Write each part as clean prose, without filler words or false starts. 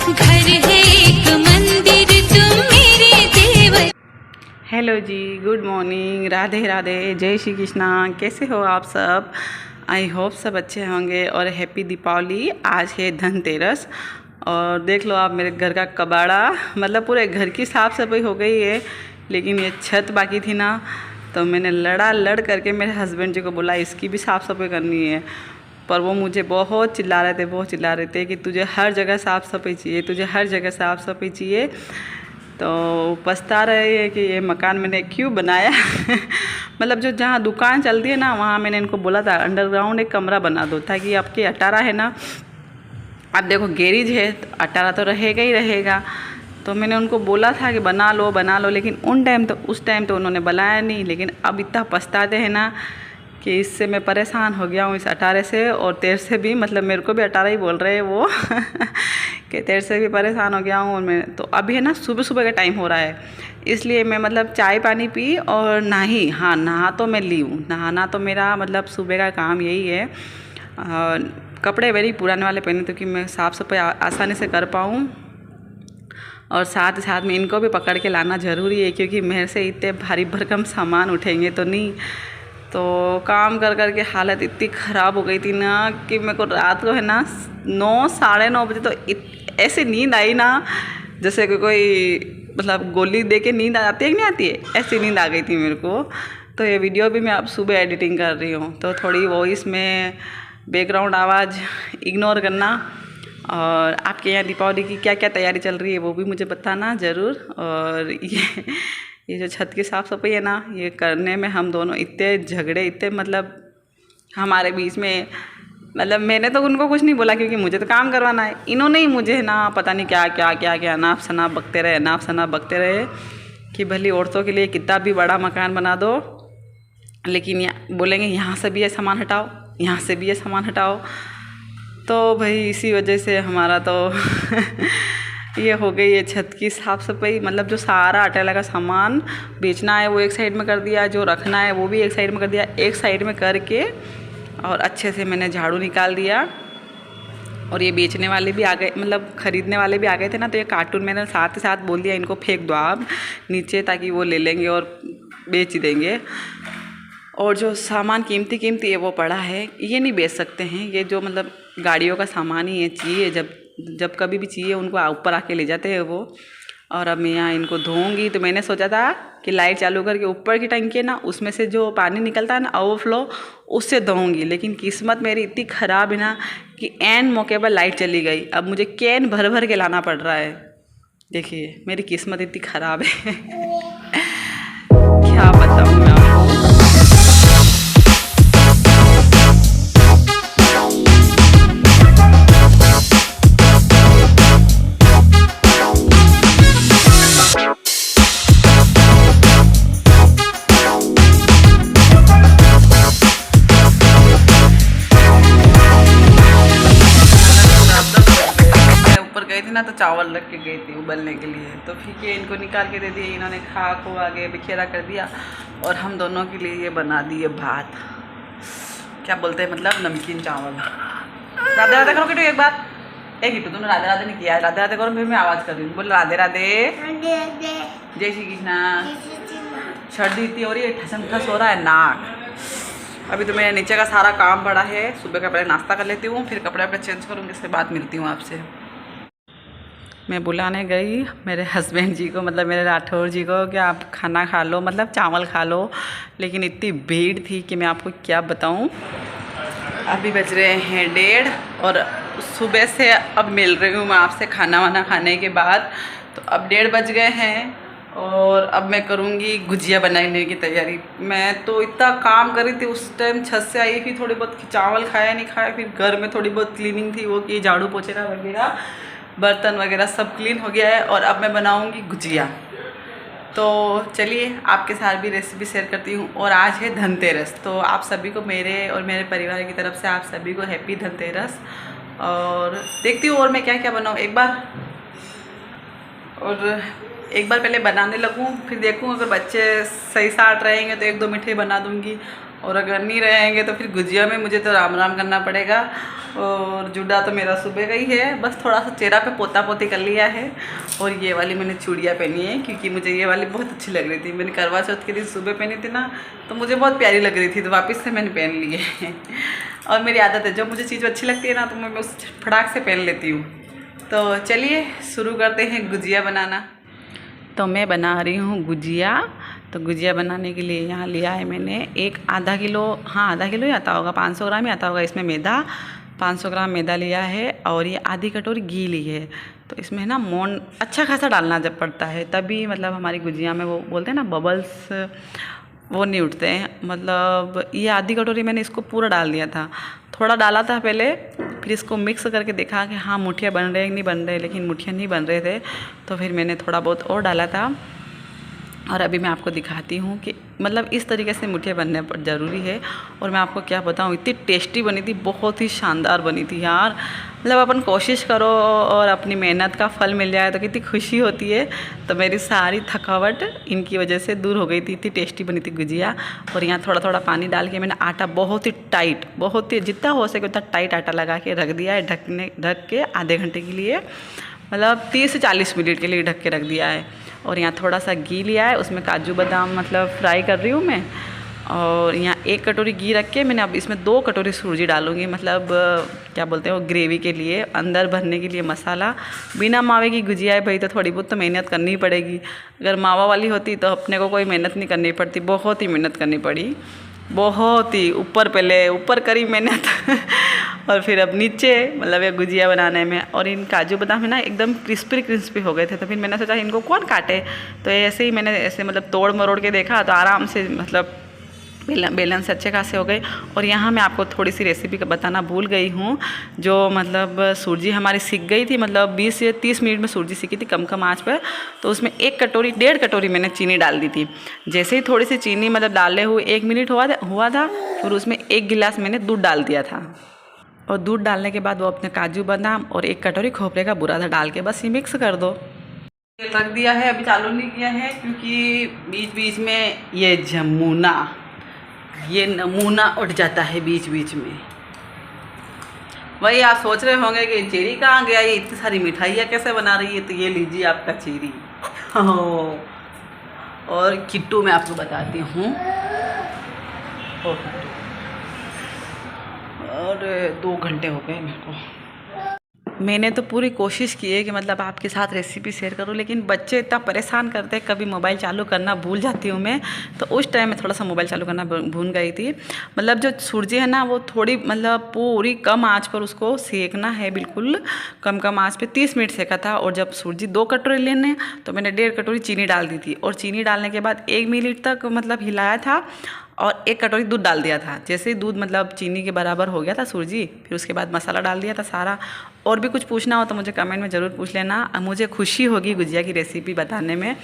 घर है एक मंदिर तुम मेरे देव। हेलो जी, गुड मॉर्निंग, राधे राधे, जय श्री कृष्णा। कैसे हो आप सब? आई होप सब अच्छे होंगे और हैप्पी दीपावली। आज है धनतेरस और देख लो आप मेरे घर का कबाड़ा, मतलब पूरे घर की साफ़ सफाई हो गई है, लेकिन ये छत बाकी थी ना, तो मैंने लड़ करके मेरे हस्बैंड जी को बोला इसकी भी साफ़ सफाई करनी है। पर वो मुझे बहुत चिल्ला रहे थे कि तुझे हर जगह साफ़ सफाई चाहिए, तुझे हर जगह साफ़ सफाई चाहिए। तो पछता रहे हैं कि ये मकान मैंने क्यों बनाया। मतलब जो जहाँ दुकान चलती है ना, वहाँ मैंने इनको बोला था अंडरग्राउंड एक कमरा बना दो, ताकि आपके अटारा है ना, अब देखो गैरेज है तो अटारा तो रहेगा ही रहेगा। तो मैंने उनको बोला था कि बना लो, लेकिन उस टाइम तो उन्होंने बनाया नहीं। लेकिन अब इतना पछताते हैं ना कि इससे मैं परेशान हो गया हूँ, इस अटारे से। और तेरे से भी, मतलब मेरे को भी अटारा ही बोल रहे हैं वो कि तेरे से भी परेशान हो गया हूँ। और मैं तो अभी है ना सुबह का टाइम हो रहा है, इसलिए मैं मतलब चाय पानी पी और नहा तो मैं ली हूँ। नहाना तो मेरा मतलब सुबह का काम यही है। कपड़े मेरी पुराने वाले पहने तो कि मैं साफ़ सफाई आसानी से कर पाऊँ, और साथ ही साथ में इनको भी पकड़ के लाना ज़रूरी है, क्योंकि मेरे से इतने भारी भरकम सामान उठेंगे तो नहीं। तो काम कर के हालत इतनी ख़राब हो गई थी ना कि मेरे को रात को है ना 9 साढ़े 9 बजे तो ऐसे नींद आई ना, जैसे कि कोई मतलब गोली दे के नींद आ जाती है कि नहीं आती है, ऐसी नींद आ गई थी मेरे को। तो ये वीडियो भी मैं अब सुबह एडिटिंग कर रही हूँ, तो थोड़ी वॉइस में बैकग्राउंड आवाज़ इग्नोर करना। और आपके यहाँ दीपावली की क्या क्या तैयारी चल रही है वो भी मुझे बताना ज़रूर। और ये जो छत की साफ़ सफाई है ना, ये करने में हम दोनों इतने झगड़े, इतने मतलब हमारे बीच में, मतलब मैंने तो उनको कुछ नहीं बोला क्योंकि मुझे तो काम करवाना है। इन्होंने ही मुझे ना पता नहीं क्या अनाप शनाप बकते रहे कि भली औरतों के लिए कितना भी बड़ा मकान बना दो, लेकिन बोलेंगे यहाँ से भी ये सामान हटाओ, यहाँ से भी ये सामान हटाओ। तो भाई इसी वजह से हमारा तो ये हो गई है छत की साफ़ सफाई। मतलब जो सारा अटेला का सामान बेचना है वो एक साइड में कर दिया, जो रखना है वो भी एक साइड में कर दिया। एक साइड में करके और अच्छे से मैंने झाड़ू निकाल दिया। और ये बेचने वाले भी आ गए, मतलब ख़रीदने वाले भी आ गए थे ना, तो ये कार्टून मैंने साथ ही साथ बोल दिया इनको फेंक दो आप नीचे, ताकि वो ले लेंगे और बेच देंगे। और जो सामान कीमती है वो पड़ा है, ये नहीं बेच सकते हैं। ये जो मतलब गाड़ियों का सामान ही है, चाहिए जब कभी भी चाहिए उनको ऊपर आके ले जाते हैं वो। और अब मैं यहाँ इनको धोऊंगी, तो मैंने सोचा था कि लाइट चालू करके ऊपर की टंकी है ना, उसमें से जो पानी निकलता है ना ओवरफ्लो, उससे धोऊंगी। लेकिन किस्मत मेरी इतनी ख़राब है ना कि ऐन मौके पर लाइट चली गई। अब मुझे कैन भर के लाना पड़ रहा है। देखिए मेरी किस्मत इतनी ख़राब है क्या बताऊँ मैं आपको। ना तो चावल रख के गई थी उबलने के लिए, तो फिर ये इनको निकाल के दे दिए, इन्होंने खा आगे बिखेरा कर दिया। और हम दोनों के लिए ये बना दिए भात, क्या बोलते हैं मतलब नमकीन चावल। राधे राधे करो एक बात, एक ही तो तूने राधे राधे नहीं किया, राधे राधे करो, फिर मैं आवाज़ कर रही हूँ, बोल राधे राधे जय श्री कृष्णा। सर्दी इतनी हो रही है, ठसम ठस हो रहा है नाक। अभी तो मेरे नीचे का सारा काम पड़ा है, सुबह का पहले नाश्ता कर लेती हूँ, फिर कपड़े चेंज करूँगी, इसके बाद मिलती हूँ आपसे। मैं बुलाने गई मेरे हस्बैंड जी को, मतलब मेरे राठौर जी को, कि आप खाना खा लो, मतलब चावल खा लो। लेकिन इतनी भीड़ थी कि मैं आपको क्या बताऊं। अभी बज रहे हैं 1:30 और सुबह से अब मिल रही हूँ मैं आपसे खाना वाना खाने के बाद। तो अब 1:30 बज गए हैं और अब मैं करूँगी गुजिया बनाने की तैयारी। मैं तो इतना काम कर रही थी उस टाइम, छत से आई, फिर थोड़ी बहुत चावल खाया नहीं खाया, फिर घर में थोड़ी बहुत क्लीनिंग थी वो की, झाड़ू पोछा वगैरह, बर्तन वगैरह सब क्लीन हो गया है। और अब मैं बनाऊंगी गुजिया। तो चलिए आपके साथ भी रेसिपी शेयर करती हूँ। और आज है धनतेरस, तो आप सभी को मेरे और मेरे परिवार की तरफ से आप सभी को हैप्पी धनतेरस। और देखती हूँ और मैं क्या क्या बनाऊँ एक बार पहले बनाने लगूँ, फिर देखूँ अगर बच्चे सही साथ रहेंगे तो 1-2 मिठाई बना दूँगी। और अगर नहीं रहेंगे तो फिर गुजिया में मुझे तो राम राम करना पड़ेगा। और जुड़ा तो मेरा सुबह का ही है, बस थोड़ा सा चेहरा पे पोता पोती कर लिया है। और ये वाली मैंने चूड़ियाँ पहनी है क्योंकि मुझे ये वाली बहुत अच्छी लग रही थी। मैंने करवा चौथ के दिन सुबह पहनी थी ना, तो मुझे बहुत प्यारी लग रही थी, तो वापस से मैंने पहन ली है। और मेरी आदत है, जब मुझे चीज़ अच्छी लगती है ना तो मैं उस फटाक से पहन लेती हूँ। तो चलिए शुरू करते हैं गुजिया बनाना। तो मैं बना रही हूँ गुजिया। तो गुजिया बनाने के लिए यहाँ लिया है मैंने एक आधा किलो, हाँ आधा किलो ही आता होगा, 500 ग्राम ही आता होगा इसमें मैदा। 500 ग्राम मैदा लिया है और ये आधी कटोरी घी ली है। तो इसमें ना मोन अच्छा खासा डालना जब पड़ता है तभी मतलब हमारी गुजिया में वो बोलते हैं ना बबल्स, वो नहीं उठते हैं। मतलब ये आधी कटोरी मैंने इसको पूरा डाल दिया था। थोड़ा डाला था पहले, फिर इसको मिक्स करके देखा कि हाँ मुठिया बन रहे हैं नहीं बन रहे, लेकिन मुठिया नहीं बन रहे थे, तो फिर मैंने थोड़ा बहुत और डाला था। और अभी मैं आपको दिखाती हूँ कि मतलब इस तरीके से मुठिया बनने पर ज़रूरी है। और मैं आपको क्या बताऊँ, इतनी टेस्टी बनी थी, बहुत ही शानदार बनी थी यार। मतलब अपन कोशिश करो और अपनी मेहनत का फल मिल जाए तो कितनी खुशी होती है। तो मेरी सारी थकावट इनकी वजह से दूर हो गई थी, इतनी टेस्टी बनी थी गुजिया। और यहाँ थोड़ा थोड़ा पानी डाल के मैंने आटा बहुत ही टाइट, बहुत ही जितना हो सके उतना टाइट आटा लगा के रख दिया है, ढक के आधे घंटे के लिए, मतलब 30 से 40 मिनट के लिए ढक के रख दिया है। और यहाँ थोड़ा सा घी लिया है, उसमें काजू बादाम मतलब फ्राई कर रही हूँ मैं। और यहाँ 1 कटोरी घी रख के मैंने अब इसमें 2 कटोरी सूजी डालूँगी, मतलब क्या बोलते हैं वो ग्रेवी के लिए, अंदर भरने के लिए मसाला। बिना मावे की गुजिया है भाई, तो थोड़ी बहुत तो मेहनत करनी ही पड़ेगी। अगर मावा वाली होती तो अपने को कोई मेहनत नहीं करनी पड़ती, बहुत ही मेहनत करनी पड़ी, बहुत ही ऊपर पहले ऊपर करी मेहनत और फिर अब नीचे मतलब ये गुजिया बनाने में। और इन काजू बादाम है ना एकदम क्रिस्पी हो गए थे, तो फिर मैंने सोचा इनको कौन काटे, तो ऐसे ही मैंने ऐसे मतलब तोड़ मरोड़ के देखा तो आराम से मतलब बेलन से अच्छे खासे हो गए। और यहाँ मैं आपको थोड़ी सी रेसिपी बताना भूल गई हूँ, जो मतलब सूजी हमारी सीख गई थी, मतलब 20 से 30 मिनट में सूजी सीखी थी कम आँच पर। तो उसमें 1.5 कटोरी मैंने चीनी डाल दी थी। जैसे ही थोड़ी सी चीनी मतलब डाले हुए 1 मिनट हुआ था, फिर उसमें 1 गिलास मैंने दूध डाल दिया था। और दूध डालने के बाद वो अपने काजू बादाम और 1 कटोरी खोपरे का बुरा था डाल के बस ये मिक्स कर दो। रख दिया है, अभी चालू नहीं किया है क्योंकि बीच बीच में ये नमूना उठ जाता है बीच बीच में। वही आप सोच रहे होंगे कि चेरी कहाँ गया, ये इतनी सारी मिठाइयाँ कैसे बना रही है, तो ये लीजिए आपका चेरी। और किट्टू मैं आपको बताती हूँ, और 2 घंटे हो गए मेरे को। मैंने तो पूरी कोशिश की है कि मतलब आपके साथ रेसिपी शेयर करूं, लेकिन बच्चे इतना परेशान करते हैं, कभी मोबाइल चालू करना भूल जाती हूं मैं, तो उस टाइम में थोड़ा सा मोबाइल चालू करना भूल गई थी। मतलब जो सूजी है ना वो थोड़ी मतलब पूरी कम आंच पर उसको सेकना है, बिल्कुल कम आंच पे 30 मिनट सेका था। और जब सूजी 2 कटोरी लेने तो मैंने 1.5 कटोरी चीनी डाल दी थी। और चीनी डालने के बाद 1 मिनट तक मतलब हिलाया था और 1 कटोरी दूध डाल दिया था। जैसे ही दूध मतलब चीनी के बराबर हो गया था सूजी, फिर उसके बाद मसाला डाल दिया था सारा। और भी कुछ पूछना हो तो मुझे कमेंट में ज़रूर पूछ लेना, मुझे खुशी होगी गुजिया की रेसिपी बताने में।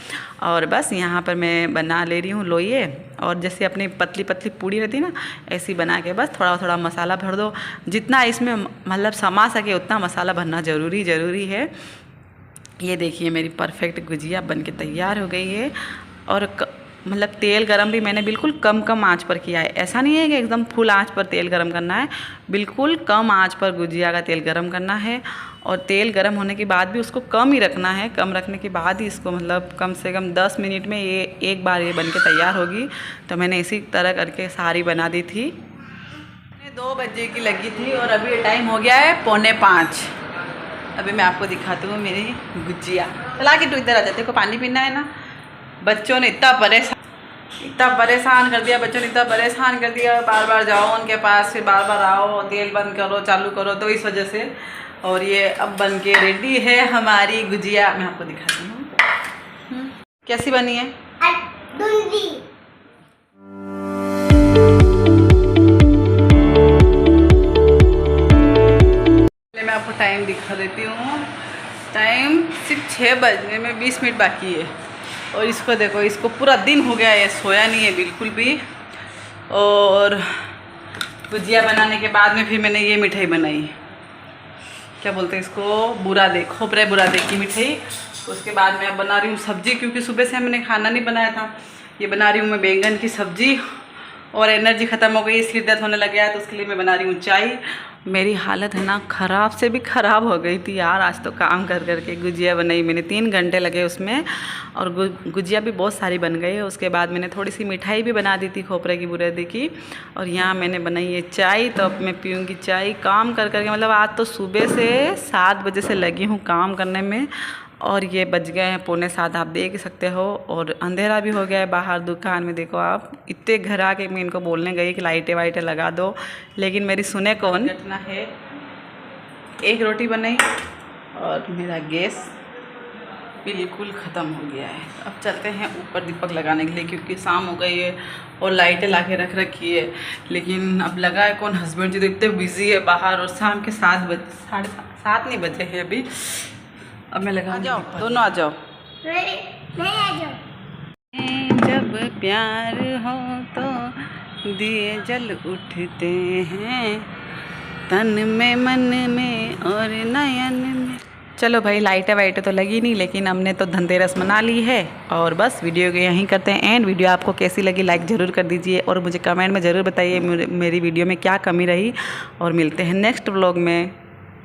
और बस यहाँ पर मैं बना ले रही हूँ लोइए, और जैसे अपनी पतली पतली पूड़ी रहती है ना, ऐसी बना के बस थोड़ा थोड़ा मसाला भर दो। जितना इसमें मतलब समा सके उतना मसाला भरना ज़रूरी है। ये देखिए मेरी परफेक्ट गुजिया बन के तैयार हो गई है। और मतलब तेल गरम भी मैंने बिल्कुल कम आंच पर किया है। ऐसा नहीं है कि एकदम फुल आंच पर तेल गरम करना है, बिल्कुल कम आंच पर गुजिया का तेल गरम करना है। और तेल गरम होने के बाद भी उसको कम ही रखना है, कम रखने के बाद ही इसको मतलब कम से कम 10 मिनट में ये एक बार ये बन के तैयार होगी। तो मैंने इसी तरह करके सारी बना दी थी। 2 बजे की लगी थी और अभी ये टाइम हो गया है 4:45। अभी मैं आपको दिखाती हूँ मेरी गुजिया। चला के तू इधर आ जाते को पानी पीना है ना। बच्चों ने इतना परेशान कर दिया, बार बार जाओ उनके पास, फिर बार बार आओ, तेल बंद करो चालू करो, तो इस वजह से। और ये अब बन के रेडी है हमारी गुजिया। मैं आपको दिखाती हूँ कैसी बनी है। मैं आपको टाइम दिखा देती हूँ। टाइम सिर्फ 6 बजने में 20 मिनट बाकी है। और इसको देखो, इसको पूरा दिन हो गया है, सोया नहीं है बिल्कुल भी। और गुजिया बनाने के बाद में फिर मैंने ये मिठाई बनाई, क्या बोलते हैं इसको, खोपरे बुरादे की मिठाई। उसके बाद मैं अब बना रही हूँ सब्जी, क्योंकि सुबह से मैंने खाना नहीं बनाया था। ये बना रही हूँ मैं बैंगन की सब्जी और एनर्जी ख़त्म हो गई, सिर दर्द होने लग गया है, तो उसके लिए मैं बना रही हूँ चाय। मेरी हालत है ना ख़राब से भी ख़राब हो गई थी यार। आज तो काम कर कर के गुजिया बनाई मैंने, 3 घंटे लगे उसमें, और गुजिया भी बहुत सारी बन गई है। उसके बाद मैंने थोड़ी सी मिठाई भी बना दी थी खोपरे की बुरेदी की, और यहाँ मैंने बनाई है चाय। तो अब मैं पीऊँगी चाय काम कर कर के। मतलब आज तो सुबह से 7 बजे से लगी हूँ काम करने में, और ये बज गए हैं 6:45, आप देख सकते हो। और अंधेरा भी हो गया है बाहर दुकान में। देखो आप, इतने घर आके मैं इनको बोलने गई कि लाइटें वाइटें लगा दो, लेकिन मेरी सुने कौन। घटना है, एक रोटी बनाई और मेरा गैस बिल्कुल ख़त्म हो गया है। अब चलते हैं ऊपर दीपक लगाने के लिए, क्योंकि शाम हो गई है और लाइटें ला के रख रखी है, लेकिन अब लगा है कौन। हस्बैंड जी तो इतने बिजी है बाहर, और शाम के 7 बजे, 7:30 नहीं बजे हैं अभी। अब मैं लगा, जाओ दोनों आ जाओ। मैं आ जाऊँ। जब प्यार हो तो दिए जल उठते हैं, तन में मन में और नयन में। चलो भाई, लाइटें वाइटें तो लगी नहीं, लेकिन हमने तो धनतेरस मना ली है। और बस वीडियो को यहीं करते हैं एंड। वीडियो आपको कैसी लगी लाइक ज़रूर कर दीजिए, और मुझे कमेंट में ज़रूर बताइए मेरी वीडियो में क्या कमी रही। और मिलते हैं नेक्स्ट व्लॉग में।